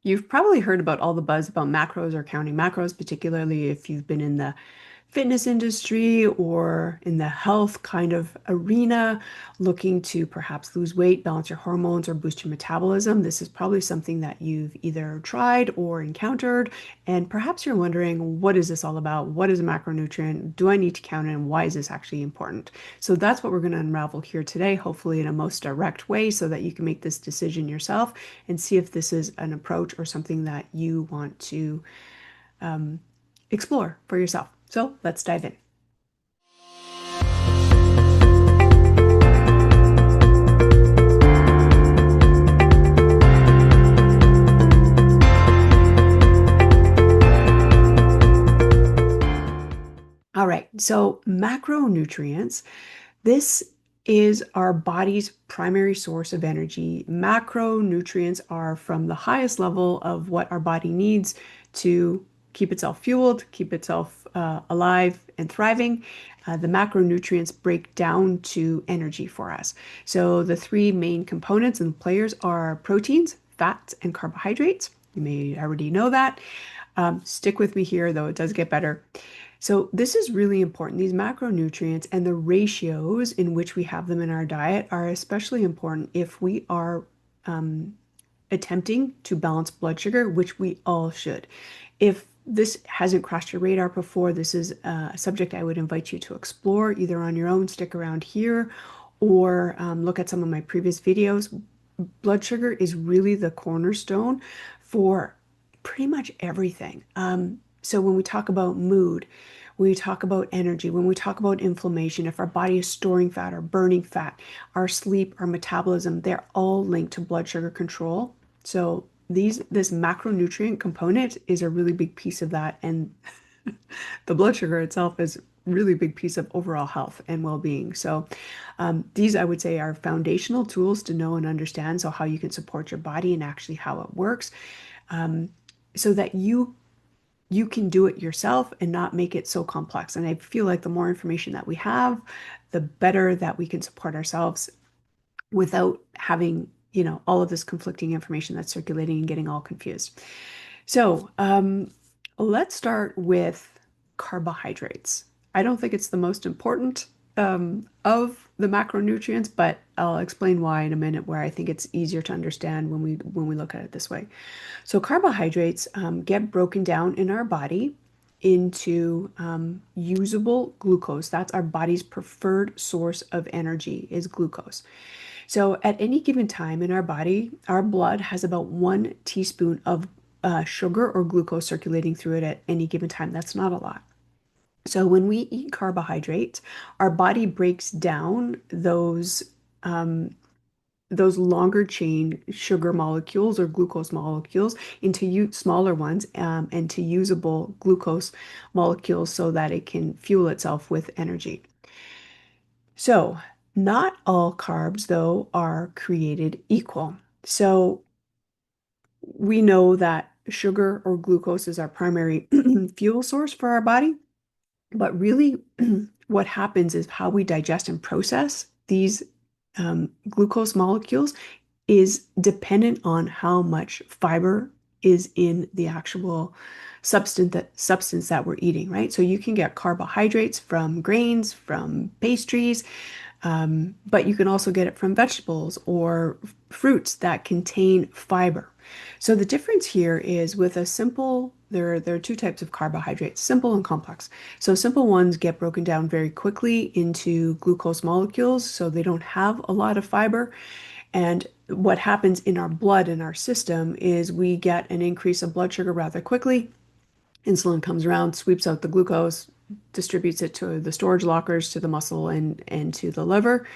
You've probably heard about all the buzz about macros or counting macros, particularly if you've been in the fitness industry or in the health kind of arena, looking to perhaps lose weight, balance your hormones, or boost your metabolism. This is probably something that you've either tried or encountered, and perhaps you're wondering, what is this all about? What is a macronutrient? Do I need to count it? And why is this actually important? So that's what we're going to unravel here today, hopefully in a most direct way, so that you can make this decision yourself and see if this is an approach or something that you want to um, explore for yourself. So let's dive in. All right, so macronutrients, this is our body's primary source of energy. Macronutrients are from the highest level of what our body needs to keep itself fueled, keep itself alive and thriving. The macronutrients break down to energy for us. So the three main components and players are proteins, fats, and carbohydrates. You may already know that. Stick with me here, though it does get better. So this is really important. These macronutrients and the ratios in which we have them in our diet are especially important if we are attempting to balance blood sugar, which we all should. If this hasn't crossed your radar before, this is a subject I would invite you to explore either on your own, stick around here, or look at some of my previous videos. Blood sugar is really the cornerstone for pretty much everything. So when we talk about mood, when we talk about energy, when we talk about inflammation, if our body is storing fat or burning fat, our sleep, our metabolism, they're all linked to blood sugar control. So this macronutrient component is a really big piece of that. And the blood sugar itself is really big piece of overall health and well-being. So these, I would say, are foundational tools to know and understand. So how you can support your body and actually how it works, so that you can do it yourself and not make it so complex. And I feel like the more information that we have, the better that we can support ourselves without having, all of this conflicting information that's circulating and getting all confused. So let's start with carbohydrates. I don't think it's the most important of the macronutrients, but I'll explain why in a minute, where I think it's easier to understand when we look at it this way. So carbohydrates get broken down in our body into usable glucose. That's our body's preferred source of energy, is glucose. So at any given time in our body, our blood has about 1 teaspoon of sugar or glucose circulating through it at any given time. That's not a lot. So when we eat carbohydrates, our body breaks down those longer chain sugar molecules or glucose molecules into smaller ones, and to usable glucose molecules so that it can fuel itself with energy. So not all carbs, though, are created equal. So we know that sugar or glucose is our primary fuel source for our body, but really what happens is how we digest and process these glucose molecules is dependent on how much fiber is in the actual substance that we're eating, right? So you can get carbohydrates from grains, from pastries, but you can also get it from vegetables or fruits that contain fiber. So the difference here is with a simple, there are two types of carbohydrates, simple and complex. So simple ones get broken down very quickly into glucose molecules, so they don't have a lot of fiber. And what happens in our blood, in our system, is we get an increase of blood sugar rather quickly. Insulin comes around, sweeps out the glucose, distributes it to the storage lockers, to the muscle and to the liver,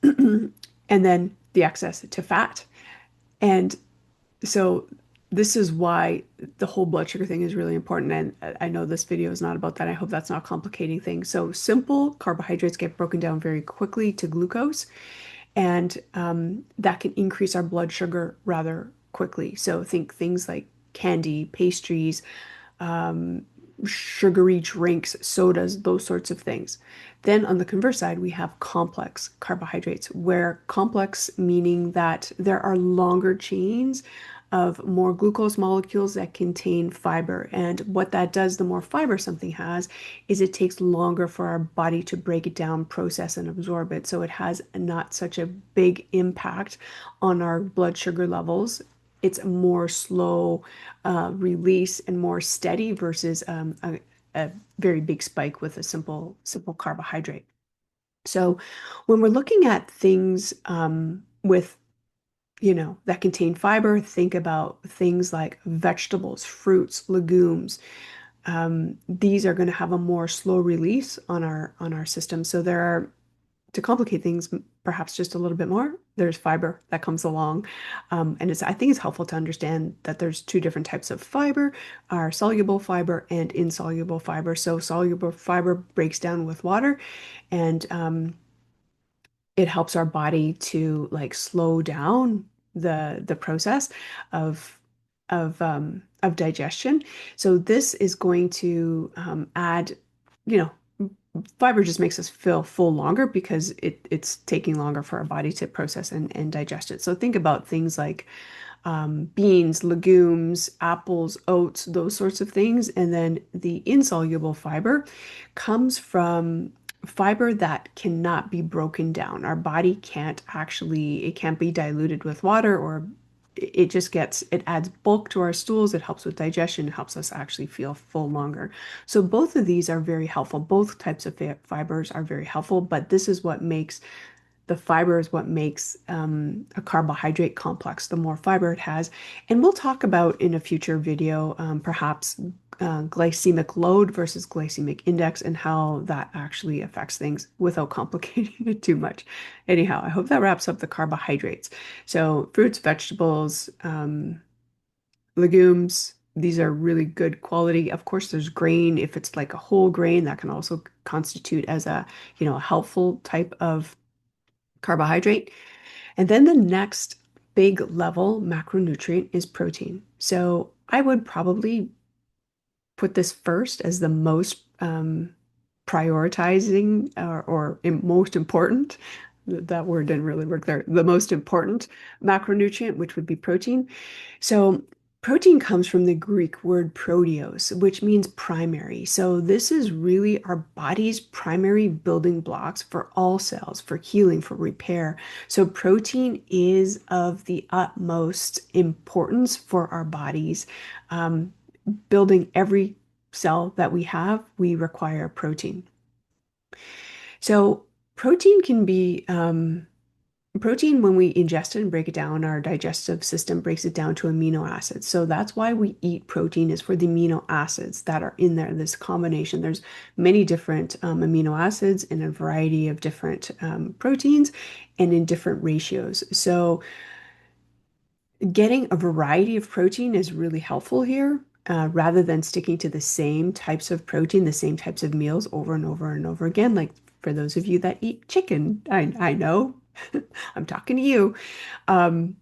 and then the excess to fat. And so this is why the whole blood sugar thing is really important. And I know this video is not about that. I hope that's not complicating things. So simple carbohydrates get broken down very quickly to glucose, and that can increase our blood sugar rather quickly. So think things like candy, pastries, sugary drinks, sodas, those sorts of things. Then on the converse side, we have complex carbohydrates, where complex meaning that there are longer chains of more glucose molecules that contain fiber. And what that does, the more fiber something has, is it takes longer for our body to break it down, process, and absorb it. So it has not such a big impact on our blood sugar levels. It's a more slow release and more steady versus a very big spike with a simple carbohydrate. So when we're looking at things with that contain fiber, think about things like vegetables, fruits, legumes. These are going to have a more slow release on our system. So there are, to complicate things perhaps just a little bit more, there's fiber that comes along. And I think it's helpful to understand that there's two different types of fiber, our soluble fiber and insoluble fiber. So soluble fiber breaks down with water, and it helps our body to like slow down the process of of digestion. So this is going to add, you know, fiber just makes us feel full longer because it's taking longer for our body to process and digest it. So think about things like beans, legumes, apples, oats, those sorts of things. And then the insoluble fiber comes from fiber that cannot be broken down. Our body can't actually, it can't be diluted with water, or it just gets, it adds bulk to our stools. It helps with digestion. It helps us actually feel full longer. So both of these are very helpful. Both types of fibers are very helpful, but this is what makes the fiber is what makes a carbohydrate complex, the more fiber it has. And we'll talk about in a future video, perhaps glycemic load versus glycemic index and how that actually affects things without complicating it too much. Anyhow, I hope that wraps up the carbohydrates. So fruits, vegetables, legumes, these are really good quality. Of course, there's grain. If it's like a whole grain, that can also constitute as a helpful type of carbohydrate. And then the next big level macronutrient is protein. So I would probably put this first as the most prioritizing or most important. That word didn't really work there. The most important macronutrient, which would be protein. So protein comes from the Greek word proteos, which means primary. So this is really our body's primary building blocks for all cells, for healing, for repair. So protein is of the utmost importance for our bodies. Building every cell that we have, we require protein. So protein can be protein, when we ingest it and break it down, our digestive system breaks it down to amino acids. So that's why we eat protein, is for the amino acids that are in there, this combination. There's many different amino acids in a variety of different proteins and in different ratios. So getting a variety of protein is really helpful here. Rather than sticking to the same types of protein, the same types of meals over and over and over again. Like for those of you that eat chicken, I know I'm talking to you. Um,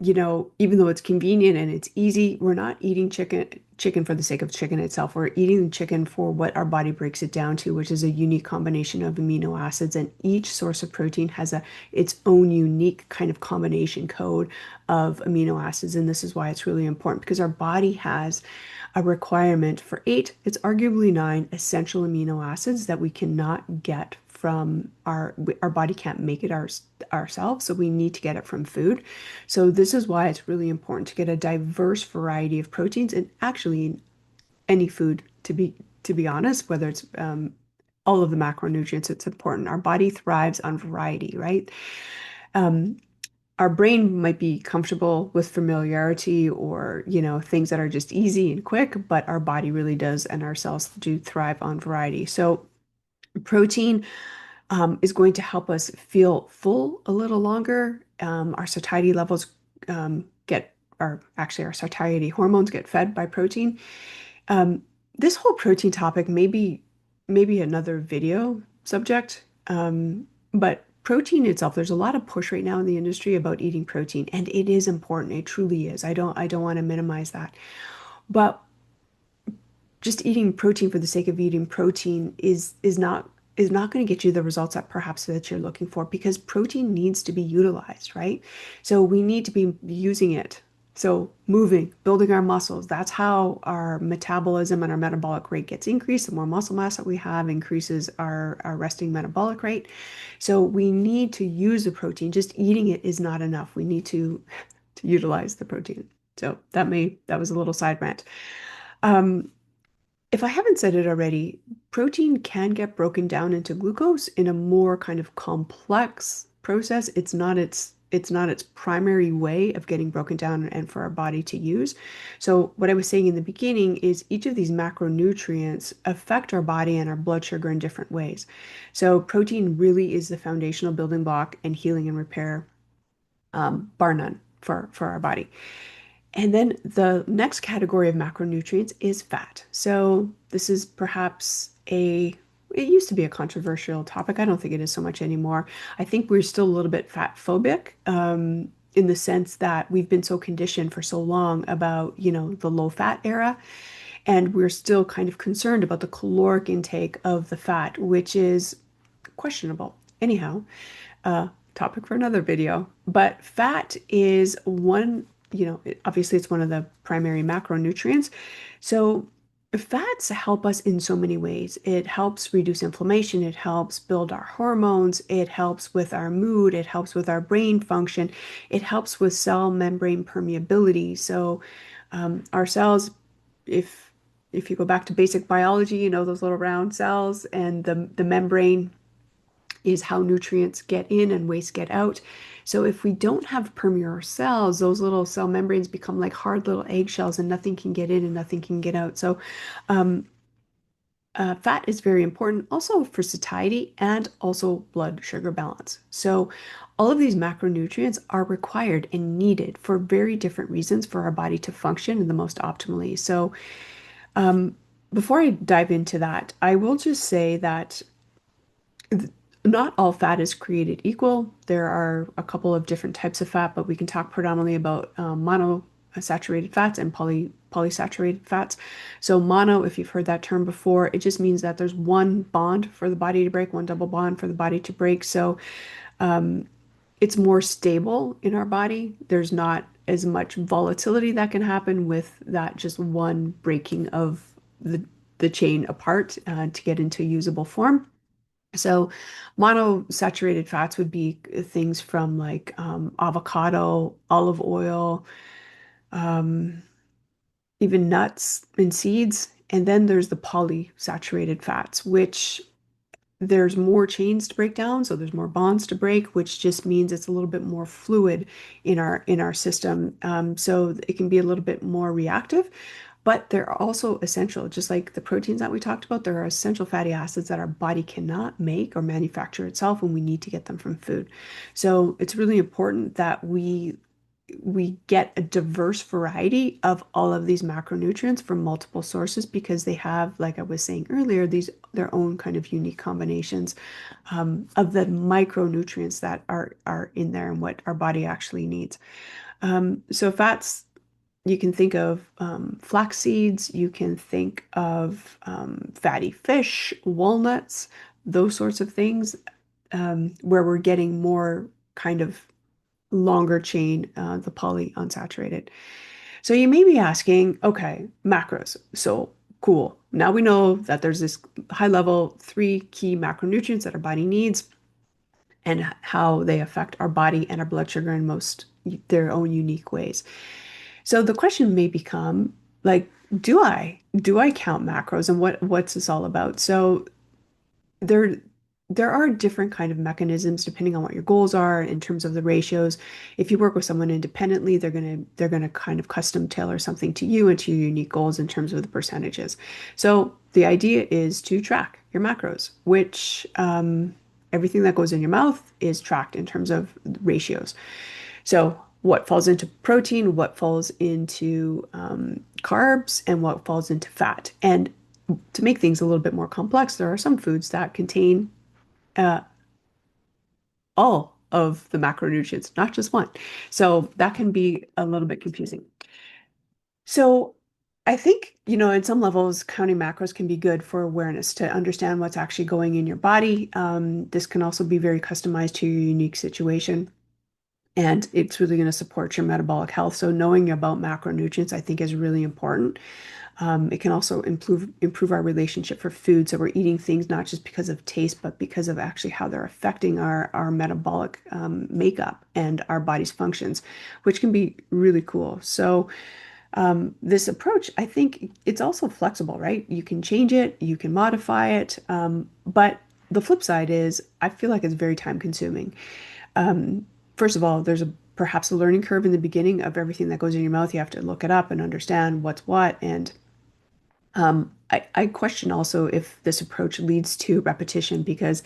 even though it's convenient and it's easy, we're not eating chicken for the sake of chicken itself. We're eating chicken for what our body breaks it down to, which is a unique combination of amino acids. And each source of protein has its own unique kind of combination code of amino acids. And this is why it's really important, because our body has a requirement for 8, it's arguably 9 essential amino acids that we cannot get from our body can't make it ourselves, so we need to get it from food. So this is why it's really important to get a diverse variety of proteins, and actually any food, to be honest, whether it's all of the macronutrients, it's important. Our body thrives on variety, right? Um, our brain might be comfortable with familiarity or, things that are just easy and quick, but our body really does, and our cells do thrive on variety. So protein is going to help us feel full a little longer. Our satiety levels our satiety hormones get fed by protein. This whole protein topic maybe another video subject, but protein itself, there's a lot of push right now in the industry about eating protein, and it is important. It truly is. I don't want to minimize that, but just eating protein for the sake of eating protein is not going to get you the results that you're looking for, because protein needs to be utilized, right? So we need to be using it So moving, building our muscles, that's how our metabolism and our metabolic rate gets increased. The more muscle mass that we have increases our resting metabolic rate. So we need to use the protein. Just eating it is not enough. We need to utilize the protein. So that was a little side rant. Um, if I haven't said it already, protein can get broken down into glucose in a more kind of complex process. It's not its primary way of getting broken down and for our body to use. So what I was saying in the beginning is each of these macronutrients affect our body and our blood sugar in different ways. So protein really is the foundational building block and healing and repair, bar none, for our body. And then the next category of macronutrients is fat. So this is perhaps it used to be a controversial topic. I don't think it is so much anymore. I think we're still a little bit fat phobic, in the sense that we've been so conditioned for so long about, the low fat era. And we're still kind of concerned about the caloric intake of the fat, which is questionable. Anyhow, topic for another video. But fat is one, obviously it's one of the primary macronutrients. So fats help us in so many ways. It helps reduce inflammation. It helps build our hormones. It helps with our mood. It helps with our brain function. It helps with cell membrane permeability. So our cells, if if you go back to basic biology, those little round cells and the membrane is how nutrients get in and waste get out. So if we don't have permeable cells, those little cell membranes become like hard little eggshells and nothing can get in and nothing can get out. So um, fat is very important also for satiety and also blood sugar balance. So all of these macronutrients are required and needed for very different reasons for our body to function in the most optimally. So before I dive into that, I will just say that not all fat is created equal. There are a couple of different types of fat, but we can talk predominantly about monosaturated fats and polysaturated fats. So mono, if you've heard that term before, it just means that there's one bond for the body to break, one double bond for the body to break. So it's more stable in our body. There's not as much volatility that can happen with that just one breaking of the chain apart to get into usable form. So monosaturated fats would be things from like avocado, olive oil, um, even nuts and seeds. And then there's the polysaturated fats, which there's more chains to break down, so there's more bonds to break, which just means it's a little bit more fluid in our system. So it can be a little bit more reactive, but they're also essential. Just like the proteins that we talked about, there are essential fatty acids that our body cannot make or manufacture itself, and we need to get them from food. So it's really important that we get a diverse variety of all of these macronutrients from multiple sources because they have, like I was saying earlier, these their own kind of unique combinations of the micronutrients that are in there and what our body actually needs. So fats, you can think of flax seeds, you can think of fatty fish, walnuts, those sorts of things, where we're getting more kind of longer chain, the polyunsaturated. So you may be asking, okay, macros. So cool. Now we know that there's this high level three key macronutrients that our body needs and how they affect our body and our blood sugar in most their own unique ways. So the question may become like, do I count macros and what's this all about? So there there are different kind of mechanisms depending on what your goals are in terms of the ratios. If you work with someone independently, they're gonna kind of custom tailor something to you and to your unique goals in terms of the percentages. So the idea is to track your macros, which everything that goes in your mouth is tracked in terms of ratios. So what falls into protein, what falls into carbs, and what falls into fat. And to make things a little bit more complex, there are some foods that contain uh, all of the macronutrients, not just one. So that can be a little bit confusing. So I think, in some levels, counting macros can be good for awareness to understand what's actually going in your body. This can also be very customized to your unique situation. and it's really going to support your metabolic health. So knowing about macronutrients, I think, is really important. It can also improve our relationship for food. So we're eating things not just because of taste, but because of actually how they're affecting our metabolic makeup and our body's functions, which can be really cool. So this approach, I think it's also flexible, right? You can change it, you can modify it, but the flip side is I feel like it's very time consuming. First of all, there's perhaps a learning curve in the beginning of everything that goes in your mouth. You have to look it up and understand what's what. And I question also if this approach leads to repetition because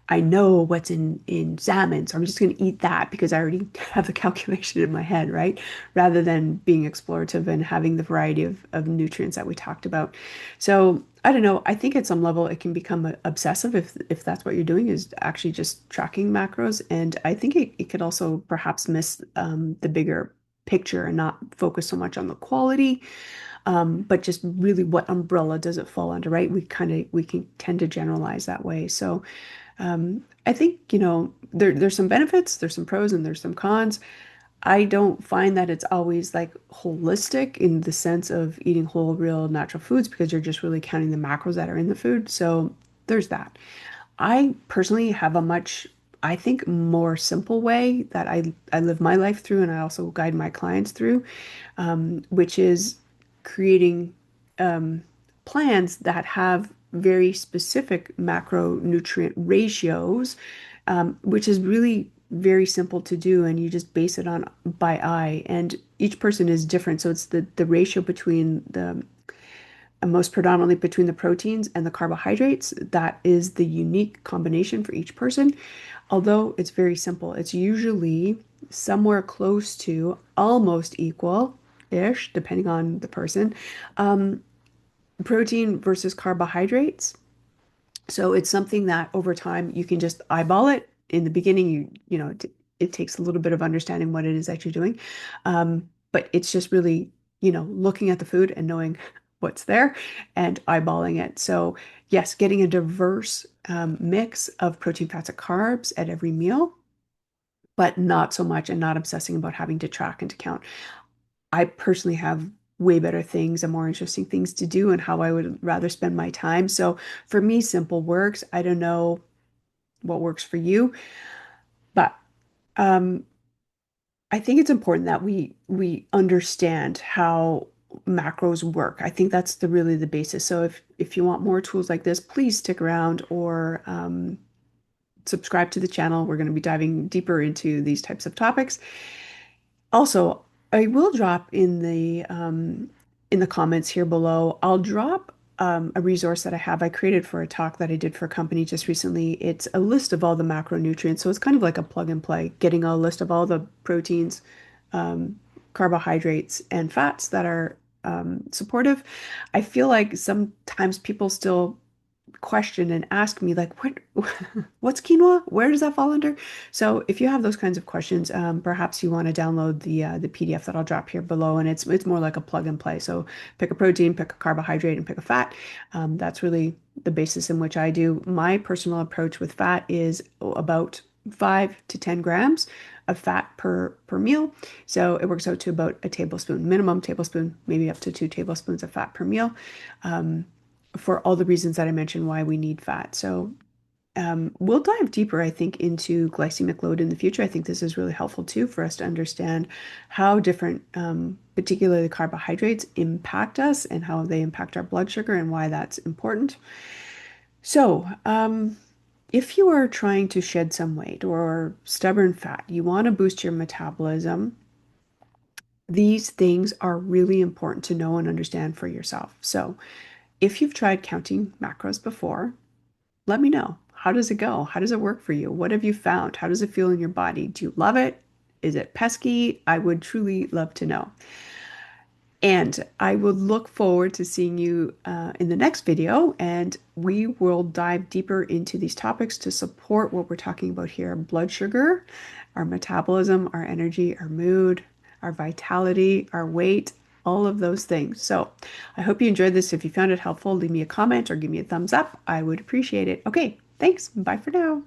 I know what's in salmon, so I'm just going to eat that because I already have the calculation in my head, right? Rather than being explorative and having the variety of nutrients that we talked about. So I don't know. I think at some level it can become obsessive if that's what you're doing is actually just tracking macros. And I think it could also perhaps miss the bigger picture and not focus so much on the quality, but just really what umbrella does it fall under, right? We can tend to generalize that way. So I think, there's some benefits, there's some pros, and there's some cons. I don't find that it's always like holistic in the sense of eating whole, real, natural foods because you're just really counting the macros that are in the food. So there's that. I personally have a much, I think, more simple way that I live my life through and I also guide my clients through, which is creating plans that have very specific macronutrient ratios, which is really very simple to do, and you just base it on by eye. And each person is different, so it's the ratio between the most predominantly between the proteins and the carbohydrates. That is the unique combination for each person. Although it's very simple, it's usually somewhere close to almost equal-ish, depending on the person, protein versus carbohydrates. So it's something that over time you can just eyeball it. In the beginning, it takes a little bit of understanding what it is that you're doing. But it's just really, looking at the food and knowing what's there and eyeballing it. So yes, getting a diverse mix of protein, fats, and carbs at every meal, but not so much and not obsessing about having to track and to count. I personally have way better things and more interesting things to do and how I would rather spend my time. So for me, simple works. I don't know what works for you, but um, I think it's important that we understand how macros work. I think that's really the basis. So if you want more tools like this, please stick around or subscribe to the channel. We're going to be diving deeper into these types of topics. Also, I will drop in the comments here below. I'll drop a resource that I have. I created for a talk that I did for a company just recently. It's a list of all the macronutrients. So it's kind of like a plug and play, getting a list of all the proteins, um, carbohydrates, and fats that are supportive. I feel like sometimes people still question and ask me like what's quinoa, where does that fall under? So if you have those kinds of questions, perhaps you want to download the PDF that I'll drop here below, and it's more like a plug and play. So pick a protein, pick a carbohydrate, and pick a fat. That's really the basis in which I do. My personal approach with fat is about 5 to 10 grams of fat per meal. So it works out to about a tablespoon, minimum tablespoon, maybe up to 2 tablespoons of fat per meal. For all the reasons that I mentioned why we need fat. So we'll dive deeper, I think, into glycemic load in the future. I think this is really helpful too for us to understand how different, particularly carbohydrates, impact us and how they impact our blood sugar and why that's important. So, if you are trying to shed some weight or stubborn fat, you want to boost your metabolism, these things are really important to know and understand for yourself. So, if you've tried counting macros before, let me know. How does it go? How does it work for you? What have you found? How does it feel in your body? Do you love it? Is it pesky? I would truly love to know. And I will look forward to seeing you in the next video, and we will dive deeper into these topics to support what we're talking about here: blood sugar, our metabolism, our energy, our mood, our vitality, our weight, all of those things. So I hope you enjoyed this. If you found it helpful, leave me a comment or give me a thumbs up. I would appreciate it. Okay, thanks. Bye for now.